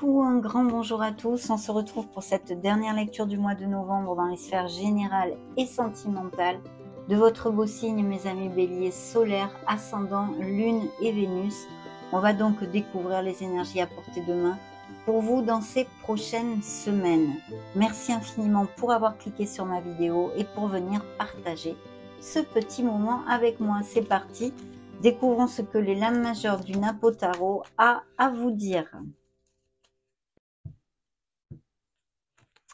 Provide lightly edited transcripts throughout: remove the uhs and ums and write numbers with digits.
Coucou, un grand bonjour à tous. On se retrouve pour cette dernière lecture du mois de novembre dans les sphères générales et sentimentales de votre beau signe, mes amis béliers, solaire, ascendant, lune et Vénus. On va donc découvrir les énergies à portée de main pour vous dans ces prochaines semaines. Merci infiniment pour avoir cliqué sur ma vidéo et pour venir partager ce petit moment avec moi. C'est parti, découvrons ce que les lames majeures du Napo Tarot a à vous dire.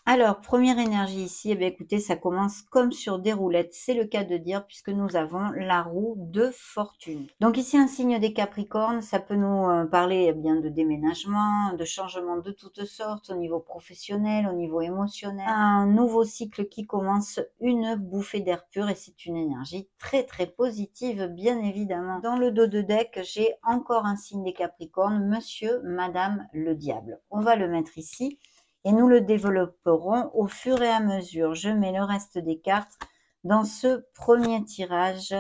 Alors, première énergie ici, eh bien, écoutez, ça commence comme sur des roulettes, c'est le cas de dire, puisque nous avons la roue de fortune. Donc ici, un signe des Capricornes, ça peut nous parler bien de déménagement, de changement de toutes sortes, au niveau professionnel, au niveau émotionnel. Un nouveau cycle qui commence, une bouffée d'air pur, et c'est une énergie très très positive, bien évidemment. Dans le dos de deck, j'ai encore un signe des Capricornes, monsieur, madame, le diable. On va le mettre ici. Et nous le développerons au fur et à mesure. Je mets le reste des cartes dans ce premier tirage.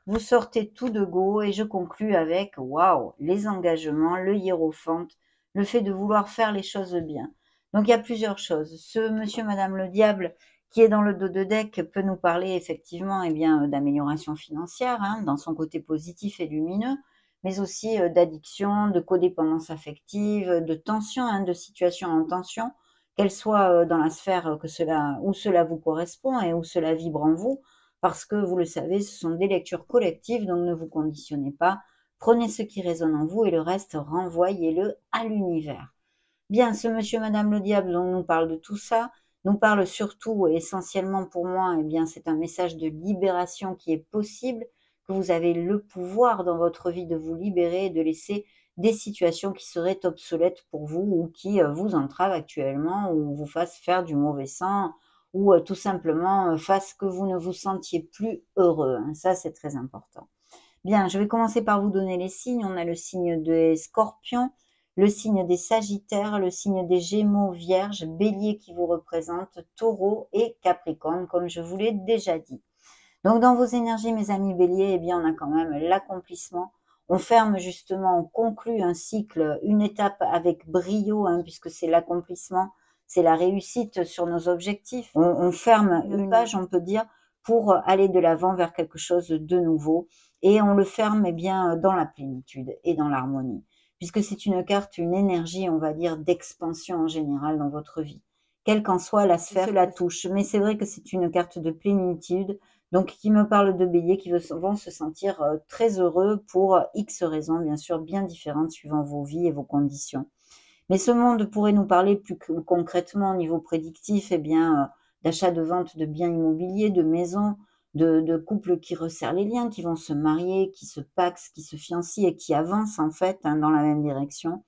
Vous sortez tout de go et je conclus avec, waouh, les engagements, le hiérophante, le fait de vouloir faire les choses bien. Donc il y a plusieurs choses. Ce monsieur, madame le diable qui est dans le dos de deck peut nous parler effectivement d'amélioration financière, dans son côté positif et lumineux, mais aussi d'addiction, de codépendance affective, de tension, de situation en tension, qu'elle soit dans la sphère où cela vous correspond et où cela vibre en vous, parce que vous le savez, ce sont des lectures collectives, donc ne vous conditionnez pas, prenez ce qui résonne en vous et le reste, renvoyez-le à l'univers. Bien, ce monsieur, madame le diable dont nous parle de tout ça, nous parle surtout et essentiellement pour moi, c'est un message de libération qui est possible, que vous avez le pouvoir dans votre vie de vous libérer et de laisser des situations qui seraient obsolètes pour vous ou qui vous entravent actuellement ou vous fassent faire du mauvais sang ou tout simplement fassent que vous ne vous sentiez plus heureux. Ça, c'est très important. Bien, je vais commencer par vous donner les signes. On a le signe des Scorpions, le signe des Sagittaires, le signe des Gémeaux, Vierge, Bélier qui vous représente, Taureau et Capricorne, comme je vous l'ai déjà dit. Donc, dans vos énergies, mes amis Bélier, on a quand même l'accomplissement. On ferme justement, on conclut un cycle, une étape avec brio, puisque c'est l'accomplissement, c'est la réussite sur nos objectifs. On ferme une page, on peut dire, pour aller de l'avant vers quelque chose de nouveau. Et on le ferme dans la plénitude et dans l'harmonie, puisque c'est une carte, une énergie, on va dire, d'expansion en général dans votre vie. Quelle qu'en soit la sphère, cela touche. Mais c'est vrai que c'est une carte de plénitude, donc qui me parle de béliers qui vont se sentir très heureux pour X raisons, bien sûr, bien différentes suivant vos vies et vos conditions. Mais ce monde pourrait nous parler plus concrètement au niveau prédictif, d'achat de vente de biens immobiliers, de maisons, de couples qui resserrent les liens, qui vont se marier, qui se paxent, qui se fiancent et qui avancent en fait dans la même direction.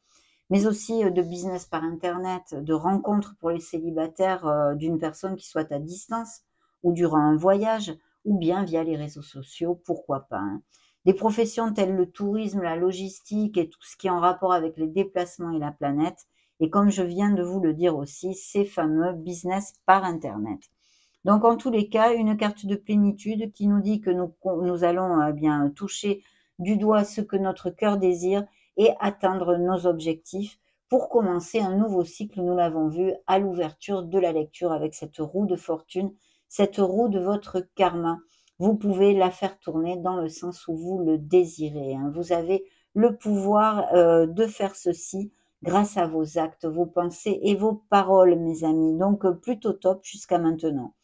Mais aussi de business par Internet, de rencontres pour les célibataires d'une personne qui soit à distance ou durant un voyage, ou bien via les réseaux sociaux, pourquoi pas. Des professions telles le tourisme, la logistique et tout ce qui est en rapport avec les déplacements et la planète. Et comme je viens de vous le dire aussi, ces fameux business par Internet. Donc, en tous les cas, une carte de plénitude qui nous dit que nous allons toucher du doigt ce que notre cœur désire et atteindre nos objectifs pour commencer un nouveau cycle, nous l'avons vu à l'ouverture de la lecture avec cette roue de fortune, cette roue de votre karma. Vous pouvez la faire tourner dans le sens où vous le désirez. Vous avez le pouvoir de faire ceci grâce à vos actes, vos pensées et vos paroles, mes amis. Donc, plutôt top jusqu'à maintenant.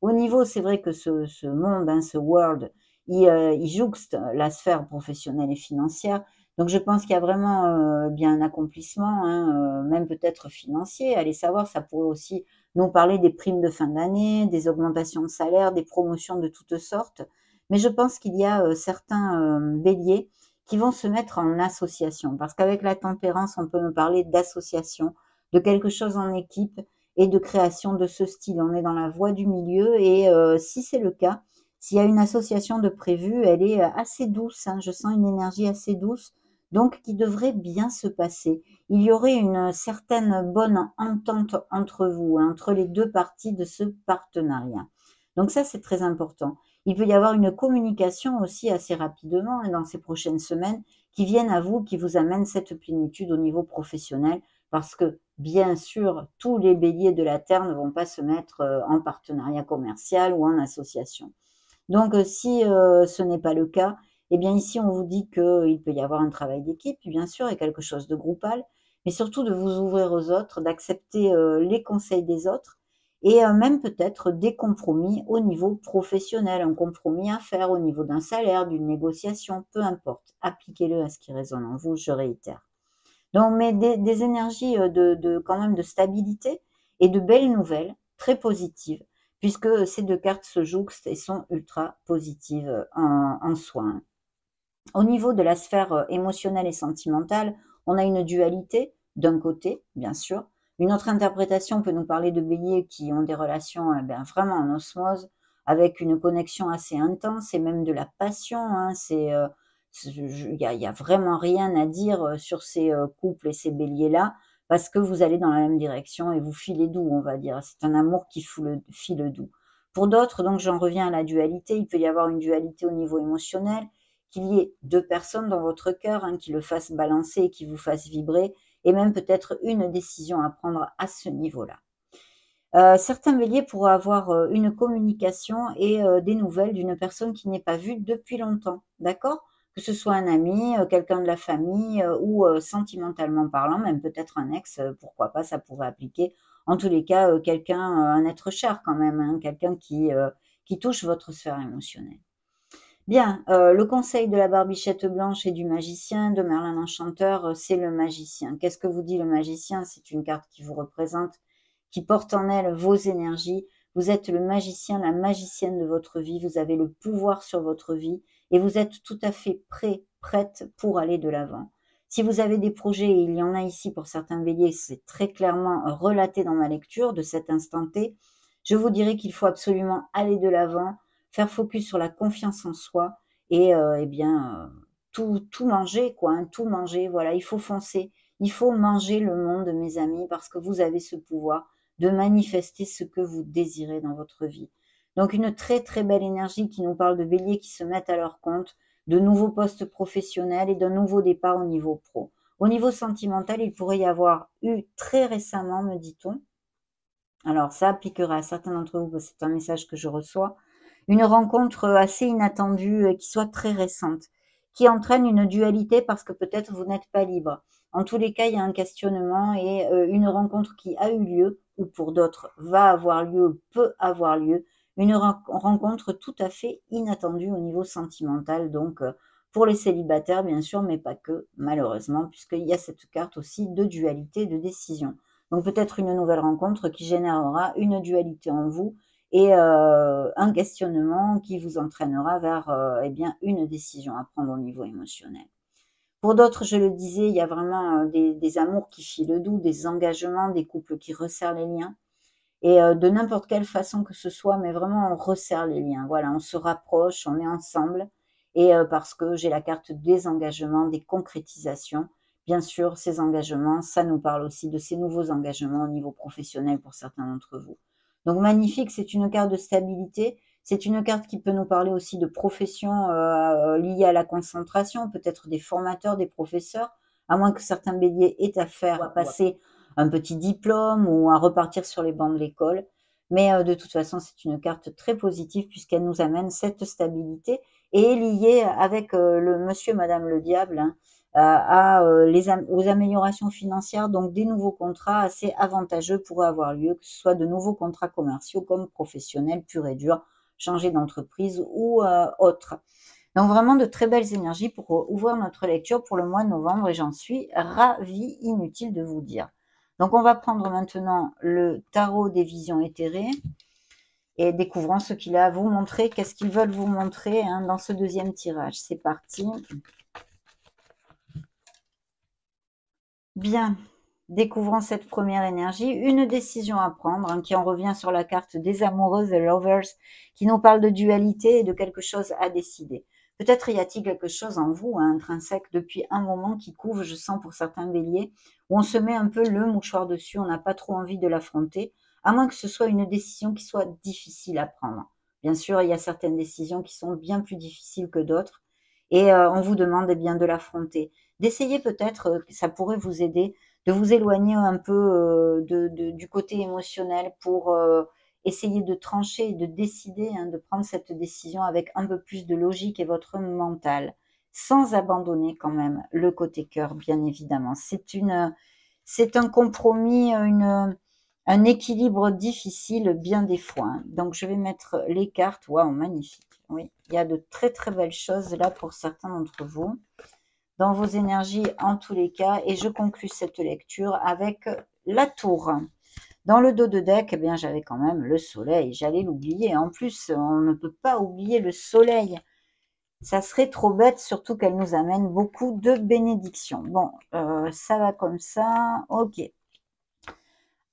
Au niveau, c'est vrai que ce monde, ce world, il jouxte la sphère professionnelle et financière. Donc, je pense qu'il y a vraiment un accomplissement, même peut-être financier. Allez savoir, ça pourrait aussi nous parler des primes de fin d'année, des augmentations de salaire, des promotions de toutes sortes. Mais je pense qu'il y a certains béliers qui vont se mettre en association. Parce qu'avec la tempérance, on peut me parler d'association, de quelque chose en équipe et de création de ce style. On est dans la voie du milieu et si c'est le cas, s'il y a une association de prévue, elle est assez douce. Je sens une énergie assez douce, donc qui devrait bien se passer. Il y aurait une certaine bonne entente entre vous, entre les deux parties de ce partenariat. Donc ça, c'est très important. Il peut y avoir une communication aussi assez rapidement dans ces prochaines semaines qui viennent à vous, qui vous amènent cette plénitude au niveau professionnel, parce que bien sûr, tous les béliers de la Terre ne vont pas se mettre en partenariat commercial ou en association. Donc, si ce n'est pas le cas, eh bien ici, on vous dit qu'il peut y avoir un travail d'équipe, bien sûr, et quelque chose de groupal, mais surtout de vous ouvrir aux autres, d'accepter les conseils des autres, et même peut-être des compromis au niveau professionnel, un compromis à faire au niveau d'un salaire, d'une négociation, peu importe. Appliquez-le à ce qui résonne en vous, je réitère. Donc, mais des énergies quand même de stabilité et de belles nouvelles, très positives, puisque ces deux cartes se jouxtent et sont ultra positives en soi. Au niveau de la sphère émotionnelle et sentimentale, on a une dualité d'un côté, bien sûr. Une autre interprétation peut nous parler de béliers qui ont des relations vraiment en osmose, avec une connexion assez intense et même de la passion. Hein. Il y a vraiment rien à dire sur ces couples et ces béliers-là, parce que vous allez dans la même direction et vous filez doux, on va dire. C'est un amour qui file doux. Pour d'autres, donc j'en reviens à la dualité, il peut y avoir une dualité au niveau émotionnel, qu'il y ait deux personnes dans votre cœur qui le fassent balancer et qui vous fassent vibrer, et même peut-être une décision à prendre à ce niveau-là. Certains béliers pourraient avoir une communication et des nouvelles d'une personne qui n'est pas vue depuis longtemps, d'accord? Que ce soit un ami, quelqu'un de la famille ou sentimentalement parlant, même peut-être un ex, pourquoi pas, ça pourrait appliquer. En tous les cas, quelqu'un, un être cher quand même, quelqu'un qui touche votre sphère émotionnelle. Bien, le conseil de la barbichette blanche et du magicien, de Merlin l'Enchanteur, c'est le magicien. Qu'est-ce que vous dit le magicien? C'est une carte qui vous représente, qui porte en elle vos énergies. Vous êtes le magicien, la magicienne de votre vie. Vous avez le pouvoir sur votre vie et vous êtes tout à fait prêt, prête pour aller de l'avant. Si vous avez des projets, et il y en a ici pour certains béliers, c'est très clairement relaté dans ma lecture de cet instant T, je vous dirais qu'il faut absolument aller de l'avant, faire focus sur la confiance en soi et tout manger quoi, tout manger, voilà, il faut foncer. Il faut manger le monde, mes amis, parce que vous avez ce pouvoir de manifester ce que vous désirez dans votre vie. Donc une très, très belle énergie qui nous parle de béliers qui se mettent à leur compte, de nouveaux postes professionnels et d'un nouveau départ au niveau pro. Au niveau sentimental, il pourrait y avoir eu très récemment, me dit-on, alors ça appliquera à certains d'entre vous, parce que c'est un message que je reçois, une rencontre assez inattendue qui soit très récente, qui entraîne une dualité parce que peut-être vous n'êtes pas libre. En tous les cas, il y a un questionnement et une rencontre qui a eu lieu, ou pour d'autres va avoir lieu, peut avoir lieu, une rencontre tout à fait inattendue au niveau sentimental, donc pour les célibataires bien sûr, mais pas que, malheureusement, puisqu'il y a cette carte aussi de dualité, de décision. Donc peut-être une nouvelle rencontre qui générera une dualité en vous et un questionnement qui vous entraînera vers une décision à prendre au niveau émotionnel. Pour d'autres, je le disais, il y a vraiment des amours qui filent doux, des engagements, des couples qui resserrent les liens. Et de n'importe quelle façon que ce soit, mais vraiment on resserre les liens. Voilà, on se rapproche, on est ensemble. Et parce que j'ai la carte des engagements, des concrétisations. Bien sûr, ces engagements, ça nous parle aussi de ces nouveaux engagements au niveau professionnel pour certains d'entre vous. Donc magnifique, c'est une carte de stabilité. C'est une carte qui peut nous parler aussi de professions liées à la concentration, peut-être des formateurs, des professeurs, à moins que certains béliers aient à faire, à passer un petit diplôme ou à repartir sur les bancs de l'école. Mais de toute façon, c'est une carte très positive puisqu'elle nous amène cette stabilité et est liée avec le monsieur, madame le diable, aux améliorations financières. Donc des nouveaux contrats assez avantageux pourraient avoir lieu, que ce soit de nouveaux contrats commerciaux comme professionnels, purs et durs, changer d'entreprise ou autre. Donc vraiment de très belles énergies pour ouvrir notre lecture pour le mois de novembre et j'en suis ravie, inutile de vous dire. Donc on va prendre maintenant le tarot des visions éthérées et découvrons ce qu'il a à vous montrer, qu'est-ce qu'ils veulent vous montrer dans ce deuxième tirage. C'est parti. Bien, découvrons cette première énergie, une décision à prendre qui en revient sur la carte des amoureux, the lovers, qui nous parle de dualité et de quelque chose à décider. Peut-être y a-t-il quelque chose en vous, intrinsèque, depuis un moment qui couvre, je sens pour certains béliers, où on se met un peu le mouchoir dessus, on n'a pas trop envie de l'affronter, à moins que ce soit une décision qui soit difficile à prendre. Bien sûr, il y a certaines décisions qui sont bien plus difficiles que d'autres, et on vous demande eh bien de l'affronter. D'essayer peut-être, ça pourrait vous aider, de vous éloigner un peu du côté émotionnel pour essayer de trancher et de décider, hein, de prendre cette décision avec un peu plus de logique et votre mental, sans abandonner quand même le côté cœur, bien évidemment. C'est un compromis, un équilibre difficile bien des fois, hein. Donc je vais mettre les cartes. Waouh, magnifique. Oui, il y a de très très belles choses là pour certains d'entre vous dans vos énergies en tous les cas. Et je conclus cette lecture avec la tour. Dans le dos de deck, eh bien, j'avais quand même le soleil. J'allais l'oublier. En plus, on ne peut pas oublier le soleil. Ça serait trop bête, surtout qu'elle nous amène beaucoup de bénédictions. Bon, ça va comme ça. Ok.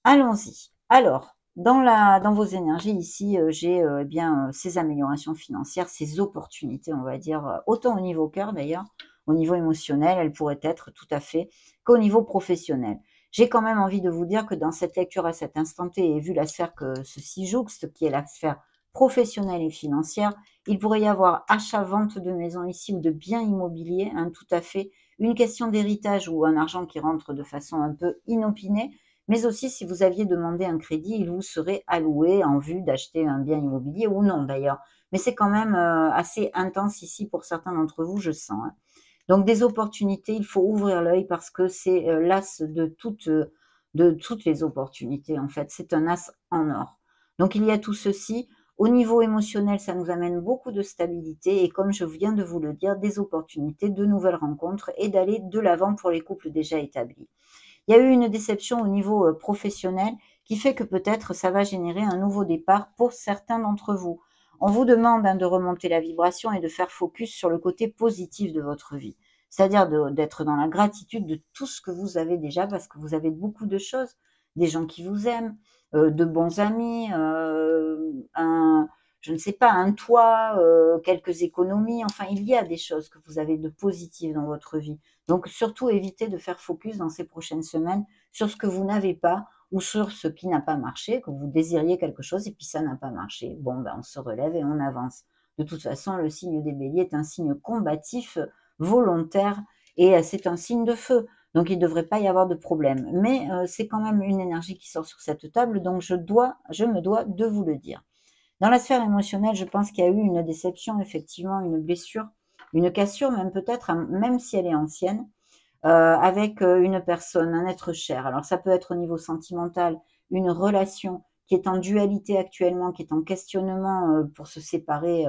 Allons-y. Alors, dans vos énergies ici, j'ai eh bien ces améliorations financières, ces opportunités, on va dire, autant au niveau cœur d'ailleurs, au niveau émotionnel, elles pourraient être tout à fait, qu'au niveau professionnel. J'ai quand même envie de vous dire que dans cette lecture à cet instant T, et vu la sphère que ceci jouxte, qui est la sphère professionnelle et financière, il pourrait y avoir achat-vente de maison ici ou de biens immobiliers, hein, tout à fait, une question d'héritage ou un argent qui rentre de façon un peu inopinée, mais aussi si vous aviez demandé un crédit, il vous serait alloué en vue d'acheter un bien immobilier ou non d'ailleurs. Mais c'est quand même assez intense ici pour certains d'entre vous, je sens, hein. Donc des opportunités, il faut ouvrir l'œil parce que c'est l'as de toutes les opportunités en fait. C'est un as en or. Donc il y a tout ceci. Au niveau émotionnel, ça nous amène beaucoup de stabilité et comme je viens de vous le dire, des opportunités, de nouvelles rencontres et d'aller de l'avant pour les couples déjà établis. Il y a eu une déception au niveau professionnel qui fait que peut-être ça va générer un nouveau départ pour certains d'entre vous. On vous demande hein, de remonter la vibration et de faire focus sur le côté positif de votre vie. C'est-à-dire d'être dans la gratitude de tout ce que vous avez déjà parce que vous avez beaucoup de choses. Des gens qui vous aiment, de bons amis, je ne sais pas, un toit, quelques économies. Enfin, il y a des choses que vous avez de positives dans votre vie. Donc, surtout, évitez de faire focus dans ces prochaines semaines sur ce que vous n'avez pas ou sur ce qui n'a pas marché, que vous désiriez quelque chose et puis ça n'a pas marché. Bon, ben, on se relève et on avance. De toute façon, le signe des béliers est un signe combatif, volontaire et c'est un signe de feu. Donc, il ne devrait pas y avoir de problème. Mais c'est quand même une énergie qui sort sur cette table, donc je me dois de vous le dire. Dans la sphère émotionnelle, je pense qu'il y a eu une déception, effectivement, une blessure, une cassure même peut-être, hein, même si elle est ancienne, avec une personne, un être cher. Alors ça peut être au niveau sentimental, une relation qui est en dualité actuellement, qui est en questionnement pour se séparer,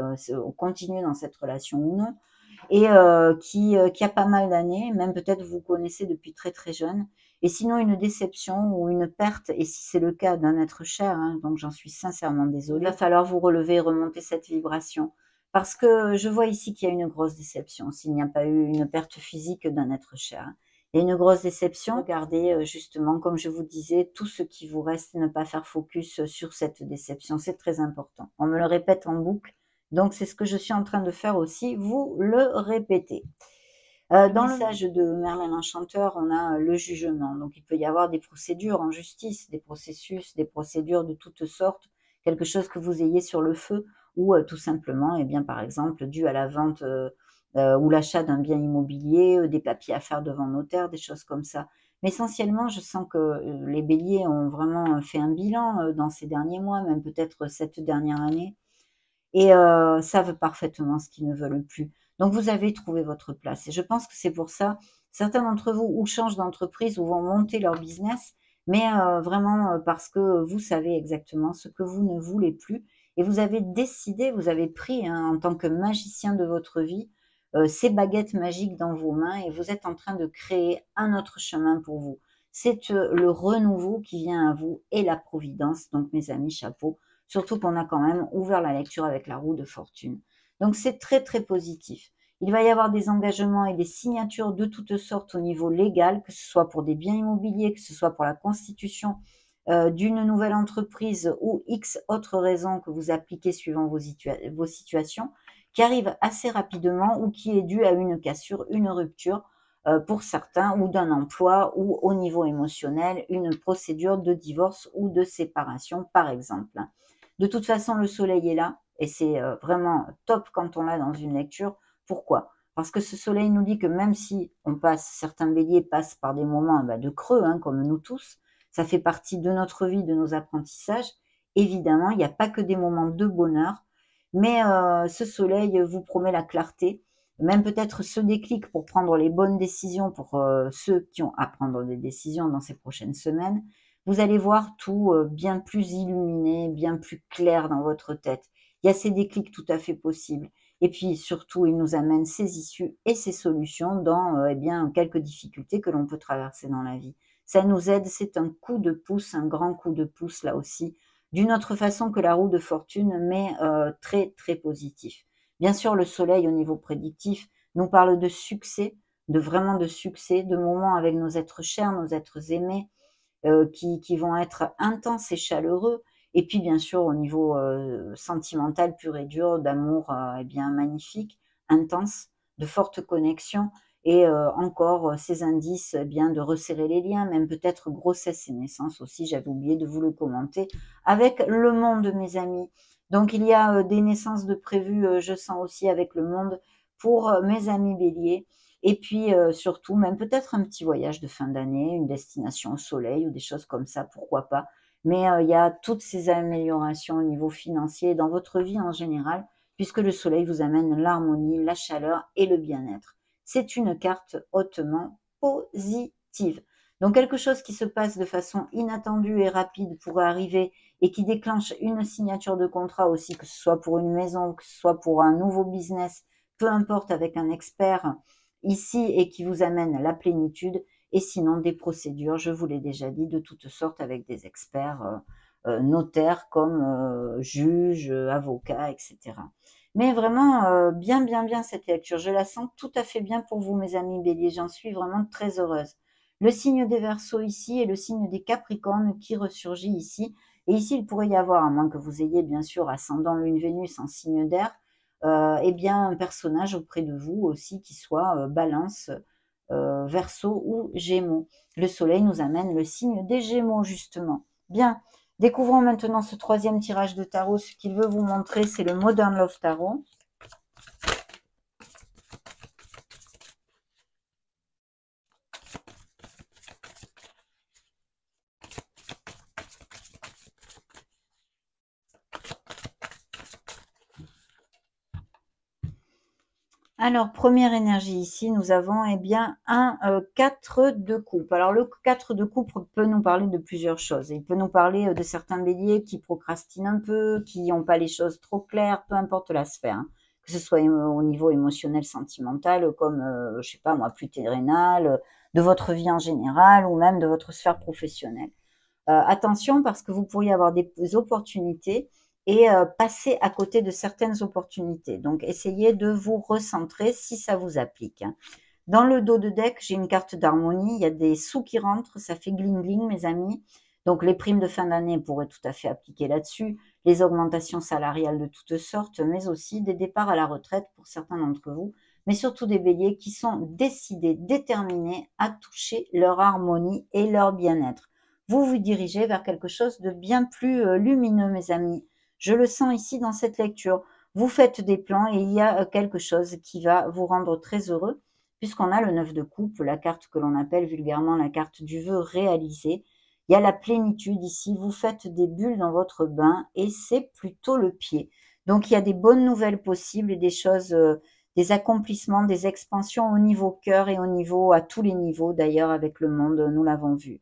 continuer dans cette relation ou non, et qui a pas mal d'années, même peut-être vous connaissez depuis très très jeune, et sinon une déception ou une perte, et si c'est le cas d'un être cher, hein, donc j'en suis sincèrement désolée, il va falloir vous relever et remonter cette vibration. Parce que je vois ici qu'il y a une grosse déception, s'il n'y a pas eu une perte physique d'un être cher, hein. Il y a une grosse déception. Regardez justement, comme je vous disais, tout ce qui vous reste, ne pas faire focus sur cette déception, c'est très important. On me le répète en boucle, donc c'est ce que je suis en train de faire aussi, vous le répétez. Dans le message de Merlin l'Enchanteur, on a le jugement. Donc il peut y avoir des procédures en justice, des processus, des procédures de toutes sortes, quelque chose que vous ayez sur le feu ou tout simplement, eh bien, par exemple, dû à la vente ou l'achat d'un bien immobilier, des papiers à faire devant notaire, des choses comme ça. Mais essentiellement, je sens que les béliers ont vraiment fait un bilan dans ces derniers mois, même peut-être cette dernière année, et savent parfaitement ce qu'ils ne veulent plus. Donc vous avez trouvé votre place et je pense que c'est pour ça, certains d'entre vous ou changent d'entreprise ou vont monter leur business, mais vraiment parce que vous savez exactement ce que vous ne voulez plus et vous avez décidé, vous avez pris hein, en tant que magicien de votre vie, ces baguettes magiques dans vos mains et vous êtes en train de créer un autre chemin pour vous. C'est le renouveau qui vient à vous et la providence. Donc mes amis, chapeau. Surtout qu'on a quand même ouvert la lecture avec la roue de fortune. Donc c'est très très positif. Il va y avoir des engagements et des signatures de toutes sortes au niveau légal, que ce soit pour des biens immobiliers, que ce soit pour la constitution d'une nouvelle entreprise ou X autres raisons que vous appliquez suivant vos situations, qui arrivent assez rapidement ou qui est due à une cassure, une rupture pour certains, ou d'un emploi, ou au niveau émotionnel, une procédure de divorce ou de séparation, par exemple. De toute façon, le soleil est là et c'est vraiment top quand on l'a dans une lecture. Pourquoi? parce que ce soleil nous dit que même si certains béliers passent par des moments de creux, hein, comme nous tous, ça fait partie de notre vie, de nos apprentissages. Évidemment, il n'y a pas que des moments de bonheur, mais ce soleil vous promet la clarté, même peut-être ce déclic pour prendre les bonnes décisions pour ceux qui ont à prendre des décisions dans ces prochaines semaines. Vous allez voir tout bien plus illuminé, bien plus clair dans votre tête. Il y a ces déclics tout à fait possibles. Et puis surtout, il nous amène ses issues et ses solutions dans quelques difficultés que l'on peut traverser dans la vie. Ça nous aide, c'est un coup de pouce, un grand coup de pouce là aussi, d'une autre façon que la roue de fortune, mais très très positif. Bien sûr, le soleil au niveau prédictif nous parle de succès, vraiment de succès, de moments avec nos êtres chers, nos êtres aimés, qui vont être intenses et chaleureux. Et puis bien sûr au niveau sentimental pur et dur, d'amour magnifique, intense, de fortes connexions et encore ces indices de resserrer les liens, même peut-être grossesse et naissance aussi, j'avais oublié de vous le commenter, avec le monde mes amis. Donc il y a des naissances de prévues, je sens aussi avec le monde pour mes amis béliers. Et puis surtout, même peut-être un petit voyage de fin d'année, une destination au soleil ou des choses comme ça, pourquoi pas. Mais il y a toutes ces améliorations au niveau financier dans votre vie en général, puisque le soleil vous amène l'harmonie, la chaleur et le bien-être. C'est une carte hautement positive. Donc quelque chose qui se passe de façon inattendue et rapide pourrait arriver et qui déclenche une signature de contrat aussi, que ce soit pour une maison, que ce soit pour un nouveau business, peu importe, avec un expert ici et qui vous amène la plénitude, et sinon des procédures, je vous l'ai déjà dit, de toutes sortes avec des experts notaires comme juges, avocats, etc. Mais vraiment, bien cette lecture. Je la sens tout à fait bien pour vous, mes amis béliers. J'en suis vraiment très heureuse. Le signe des Verseaux ici et le signe des Capricornes qui ressurgit ici. Et ici, il pourrait y avoir, à moins que vous ayez bien sûr ascendant Lune Vénus en signe d'air, un personnage auprès de vous aussi qui soit Balance, Verseau ou Gémeaux. Le soleil nous amène le signe des Gémeaux justement. Bien, découvrons maintenant ce troisième tirage de tarot. Ce qu'il veut vous montrer, c'est le Modern Love Tarot. Alors, première énergie ici, nous avons un 4 de coupe. Alors, le 4 de coupe peut nous parler de plusieurs choses. Il peut nous parler de certains béliers qui procrastinent un peu, qui n'ont pas les choses trop claires, peu importe la sphère, hein. Que ce soit au niveau émotionnel, sentimental, comme, je sais pas moi, plus terrénal, de votre vie en général ou même de votre sphère professionnelle. Attention parce que vous pourriez avoir des opportunités et passer à côté de certaines opportunités. Donc, essayez de vous recentrer si ça vous applique. Dans le dos de deck, j'ai une carte d'harmonie. Il y a des sous qui rentrent. Ça fait gling gling, mes amis. Donc, les primes de fin d'année pourraient tout à fait appliquer là-dessus. Les augmentations salariales de toutes sortes, mais aussi des départs à la retraite pour certains d'entre vous. Mais surtout des béliers qui sont décidés, déterminés à toucher leur harmonie et leur bien-être. Vous vous dirigez vers quelque chose de bien plus lumineux, mes amis. Je le sens ici dans cette lecture. Vous faites des plans et il y a quelque chose qui va vous rendre très heureux, puisqu'on a le 9 de coupe, la carte que l'on appelle vulgairement la carte du vœu réalisé. Il y a la plénitude ici. Vous faites des bulles dans votre bain et c'est plutôt le pied. Donc, il y a des bonnes nouvelles possibles et des choses, des accomplissements, des expansions au niveau cœur et au niveau, à tous les niveaux d'ailleurs avec le monde, nous l'avons vu.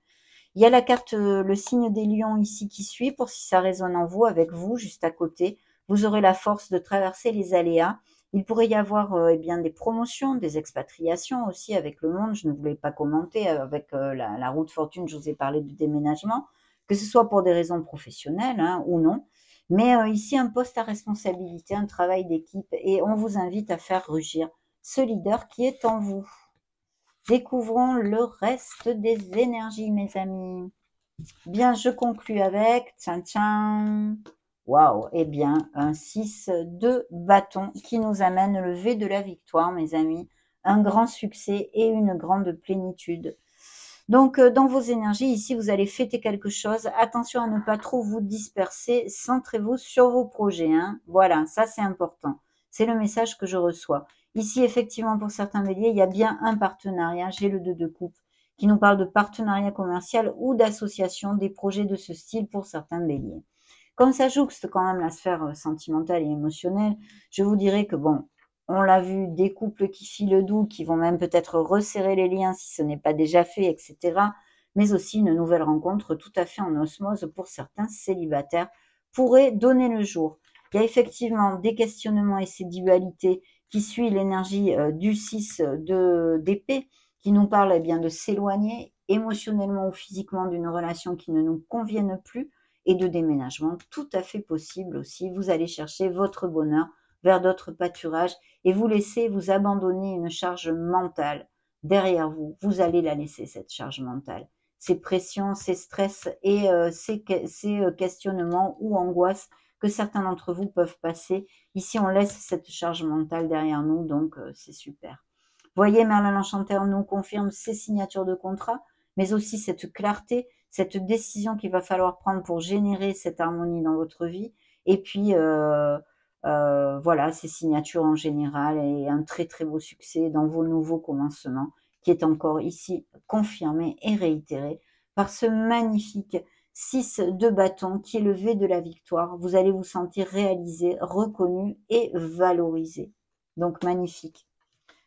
Il y a la carte, le signe des lions ici qui suit, pour si ça résonne en vous, avec vous, juste à côté. Vous aurez la force de traverser les aléas. Il pourrait y avoir des promotions, des expatriations aussi avec le monde. Je ne voulais pas commenter avec la roue de fortune, je vous ai parlé de déménagement, que ce soit pour des raisons professionnelles hein, ou non. Mais ici, un poste à responsabilité, un travail d'équipe, et on vous invite à faire rugir ce leader qui est en vous. Découvrons le reste des énergies, mes amis. Bien, je conclus avec, tiens, waouh, eh bien, un 6 de bâton qui nous amène le V de la victoire, mes amis. Un grand succès et une grande plénitude. Donc, dans vos énergies, ici, vous allez fêter quelque chose. Attention à ne pas trop vous disperser. Centrez-vous sur vos projets. Hein. Voilà, ça, c'est important. C'est le message que je reçois. Ici, effectivement, pour certains béliers, il y a bien un partenariat. J'ai le 2 de coupe qui nous parle de partenariat commercial ou d'association, des projets de ce style pour certains béliers. Comme ça jouxte quand même la sphère sentimentale et émotionnelle, je vous dirais que bon, on l'a vu, des couples qui filent doux, qui vont même peut-être resserrer les liens si ce n'est pas déjà fait, etc. Mais aussi une nouvelle rencontre tout à fait en osmose pour certains célibataires pourrait donner le jour. Il y a effectivement des questionnements et ces dualités qui suivent l'énergie du 6 d'épée, qui nous parle eh bien, de s'éloigner émotionnellement ou physiquement d'une relation qui ne nous convienne plus, et de déménagement tout à fait possible aussi. Vous allez chercher votre bonheur vers d'autres pâturages et vous laissez vous abandonner une charge mentale derrière vous. Vous allez la laisser, cette charge mentale. Ces pressions, ces stress et ces questionnements ou angoisses que certains d'entre vous peuvent passer. Ici, on laisse cette charge mentale derrière nous, donc c'est super. Voyez, Merlin l'Enchanteur nous confirme ces signatures de contrat, mais aussi cette clarté, cette décision qu'il va falloir prendre pour générer cette harmonie dans votre vie. Et puis, voilà, ces signatures en général et un très très beau succès dans vos nouveaux commencements, qui est encore ici confirmé et réitéré par ce magnifique 6 de bâton qui est le V de la victoire. Vous allez vous sentir réalisé, reconnu et valorisé. Donc magnifique.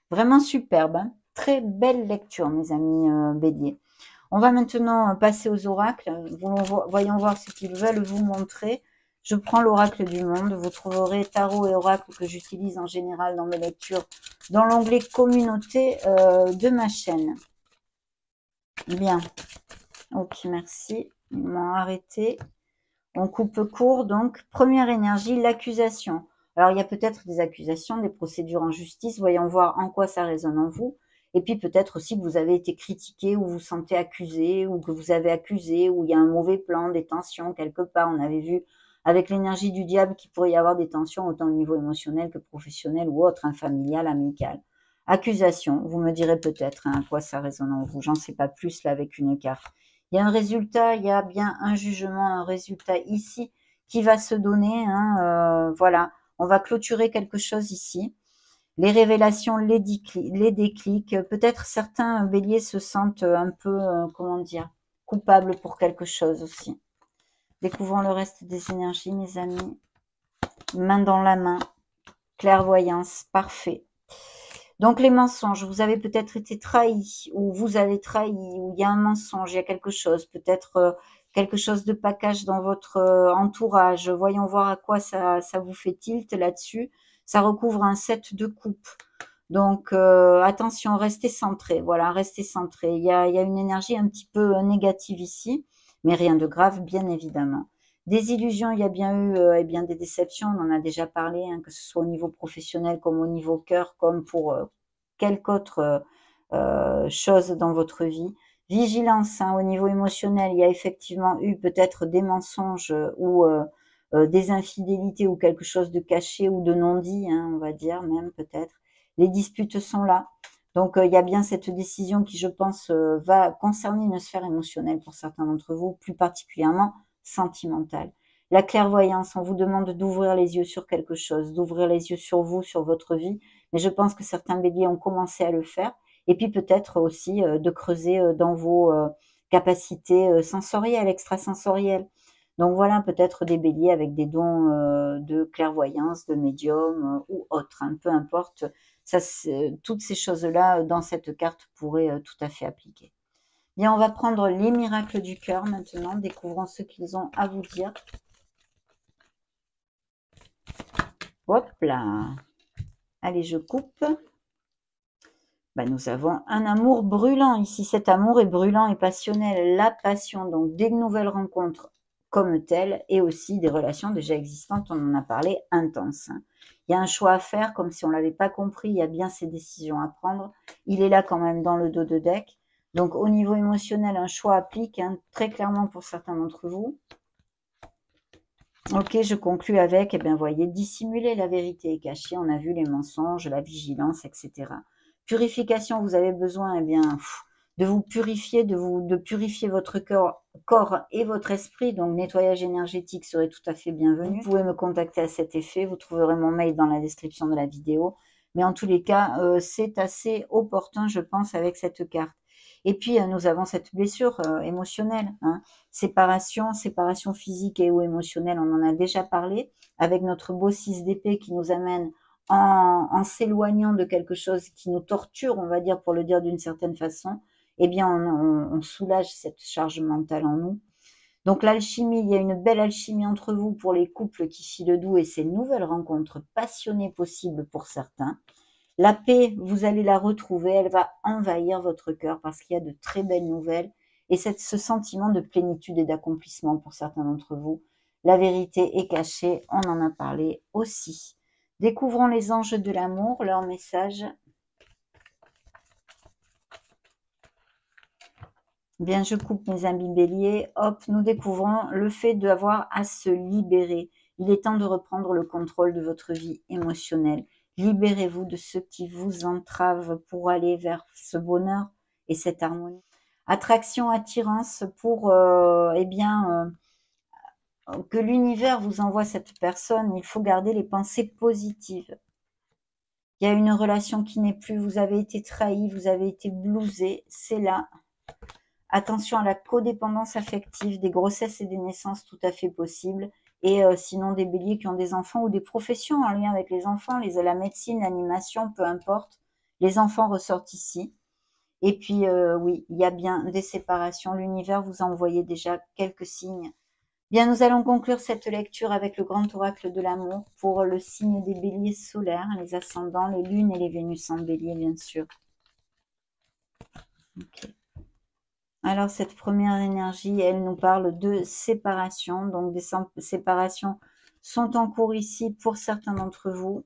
Vraiment superbe, hein. Très belle lecture, mes amis béliers. On va maintenant passer aux oracles. Voyons voir ce qu'ils veulent vous montrer. Je prends l'oracle du monde. Vous trouverez tarot et oracle que j'utilise en général dans mes lectures dans l'onglet communauté de ma chaîne. Bien. Ok, merci. Ils m'ont arrêté. On coupe court. Donc, première énergie, l'accusation. Alors, il y a peut-être des accusations, des procédures en justice. Voyons voir en quoi ça résonne en vous. Et puis peut-être aussi que vous avez été critiqué ou vous vous sentez accusé ou que vous avez accusé ou il y a un mauvais plan, des tensions quelque part. On avait vu avec l'énergie du diable qu'il pourrait y avoir des tensions autant au niveau émotionnel que professionnel ou autre, hein, familial, amical. Accusation, vous me direz peut-être hein, à quoi ça résonne en vous. J'en sais pas plus là avec une carte. Il y a un résultat, il y a bien un jugement, un résultat ici qui va se donner. Hein, voilà, on va clôturer quelque chose ici. Les révélations, les déclics. Peut-être certains béliers se sentent un peu, comment dire, coupables pour quelque chose aussi. Découvrons le reste des énergies, mes amis. Main dans la main. Clairvoyance, parfait. Donc les mensonges, vous avez peut-être été trahi, ou vous avez trahi, ou il y a un mensonge, il y a quelque chose, peut-être quelque chose de pas cash dans votre entourage. Voyons voir à quoi ça vous fait tilt là-dessus. Ça recouvre un 7 de coupe. Donc attention, restez centré. Voilà, restez centré. Il y a une énergie un petit peu négative ici, mais rien de grave, bien évidemment. Des illusions, il y a bien eu eh bien, des déceptions, on en a déjà parlé, hein, que ce soit au niveau professionnel, comme au niveau cœur, comme pour quelque autre chose dans votre vie. Vigilance, hein, au niveau émotionnel, il y a effectivement eu peut-être des mensonges ou des infidélités ou quelque chose de caché ou de non-dit, hein, on va dire même peut-être. Les disputes sont là. Donc, il y a bien cette décision qui, je pense, va concerner une sphère émotionnelle pour certains d'entre vous, plus particulièrement sentimentale. La clairvoyance, on vous demande d'ouvrir les yeux sur quelque chose, d'ouvrir les yeux sur vous, sur votre vie. Mais je pense que certains béliers ont commencé à le faire. Et puis peut-être aussi de creuser dans vos capacités sensorielles, extrasensorielles. Donc voilà, peut-être des béliers avec des dons de clairvoyance, de médium ou autre, hein, peu importe. Ça, toutes ces choses-là, dans cette carte, pourraient tout à fait appliquer. Bien, on va prendre les miracles du cœur maintenant, découvrons ce qu'ils ont à vous dire. Hop là. Allez, je coupe. Ben, nous avons un amour brûlant ici. Cet amour est brûlant et passionnel. La passion, donc des nouvelles rencontres comme telles et aussi des relations déjà existantes, on en a parlé, intenses. Il y a un choix à faire, comme si on ne l'avait pas compris, il y a bien ces décisions à prendre. Il est là quand même dans le dos de deck. Donc au niveau émotionnel, un choix applique hein, très clairement pour certains d'entre vous. Ok, je conclus avec, eh bien, voyez, dissimuler la vérité est cachée. On a vu les mensonges, la vigilance, etc. Purification, vous avez besoin, eh bien, de vous purifier, de purifier votre corps et votre esprit. Donc, nettoyage énergétique serait tout à fait bienvenu. Vous pouvez me contacter à cet effet. Vous trouverez mon mail dans la description de la vidéo. Mais en tous les cas, c'est assez opportun, je pense, avec cette carte. Et puis, nous avons cette blessure émotionnelle, hein. Séparation physique et ou émotionnelle, on en a déjà parlé, avec notre beau 6 d'épée qui nous amène en s'éloignant de quelque chose qui nous torture, on va dire, pour le dire d'une certaine façon, eh bien, on soulage cette charge mentale en nous. Donc l'alchimie, il y a une belle alchimie entre vous pour les couples qui filent doux et ces nouvelles rencontres passionnées possibles pour certains. La paix, vous allez la retrouver, elle va envahir votre cœur parce qu'il y a de très belles nouvelles et ce sentiment de plénitude et d'accomplissement pour certains d'entre vous. La vérité est cachée, on en a parlé aussi. Découvrons les anges de l'amour, leur message. Bien, je coupe mes amis béliers. Hop, nous découvrons le fait d'avoir à se libérer. Il est temps de reprendre le contrôle de votre vie émotionnelle. Libérez-vous de ce qui vous entrave pour aller vers ce bonheur et cette harmonie. Attraction, attirance pour que l'univers vous envoie cette personne. Il faut garder les pensées positives. Il y a une relation qui n'est plus, vous avez été trahi, vous avez été blousé, c'est là. Attention à la codépendance affective, des grossesses et des naissances tout à fait possibles. Et sinon, des béliers qui ont des enfants ou des professions en lien avec les enfants, la médecine, l'animation, peu importe. Les enfants ressortent ici. Et puis, oui, il y a bien des séparations. L'univers vous a envoyé déjà quelques signes. Bien, nous allons conclure cette lecture avec le grand oracle de l'amour pour le signe des béliers solaires, les ascendants, les lunes et les Vénus en bélier, bien sûr. Ok. Alors, cette première énergie, elle nous parle de séparation. Donc, des séparations sont en cours ici pour certains d'entre vous.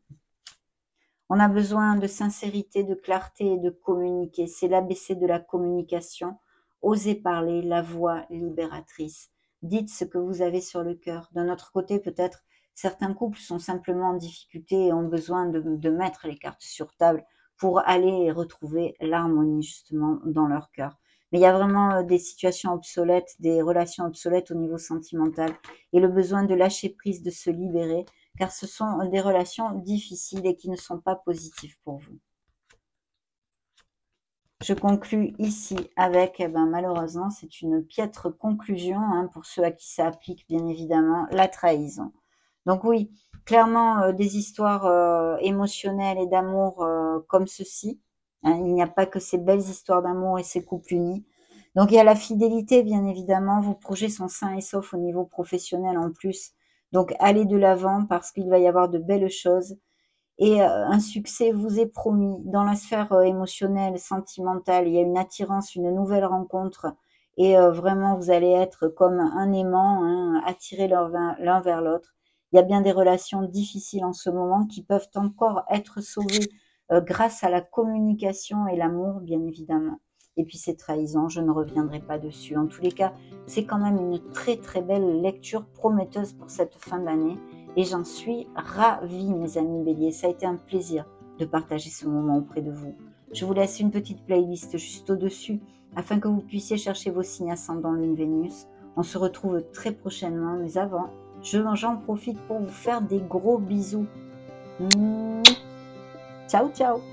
On a besoin de sincérité, de clarté et de communiquer. C'est l'ABC de la communication. Osez parler, la voix libératrice. Dites ce que vous avez sur le cœur. D'un autre côté, peut-être, certains couples sont simplement en difficulté et ont besoin de mettre les cartes sur table pour aller retrouver l'harmonie, justement, dans leur cœur. Mais il y a vraiment des situations obsolètes, des relations obsolètes au niveau sentimental et le besoin de lâcher prise, de se libérer, car ce sont des relations difficiles et qui ne sont pas positives pour vous. Je conclus ici avec, malheureusement, c'est une piètre conclusion pour ceux à qui ça applique, bien évidemment, la trahison. Donc oui, clairement, des histoires émotionnelles et d'amour comme ceci. Il n'y a pas que ces belles histoires d'amour et ces couples unis. Donc il y a la fidélité, bien évidemment. Vos projets sont sains et saufs au niveau professionnel en plus. Donc allez de l'avant parce qu'il va y avoir de belles choses. Et un succès vous est promis. Dans la sphère émotionnelle, sentimentale, il y a une attirance, une nouvelle rencontre. Et vraiment, vous allez être comme un aimant, attirés l'un vers l'autre. Il y a bien des relations difficiles en ce moment qui peuvent encore être sauvées grâce à la communication et l'amour, bien évidemment. Et puis ces trahisons, je ne reviendrai pas dessus. En tous les cas, c'est quand même une très très belle lecture prometteuse pour cette fin d'année. Et j'en suis ravie, mes amis béliers. Ça a été un plaisir de partager ce moment auprès de vous. Je vous laisse une petite playlist juste au-dessus afin que vous puissiez chercher vos signes ascendants Lune Vénus. On se retrouve très prochainement, mais avant, j'en profite pour vous faire des gros bisous. Ciao, ciao!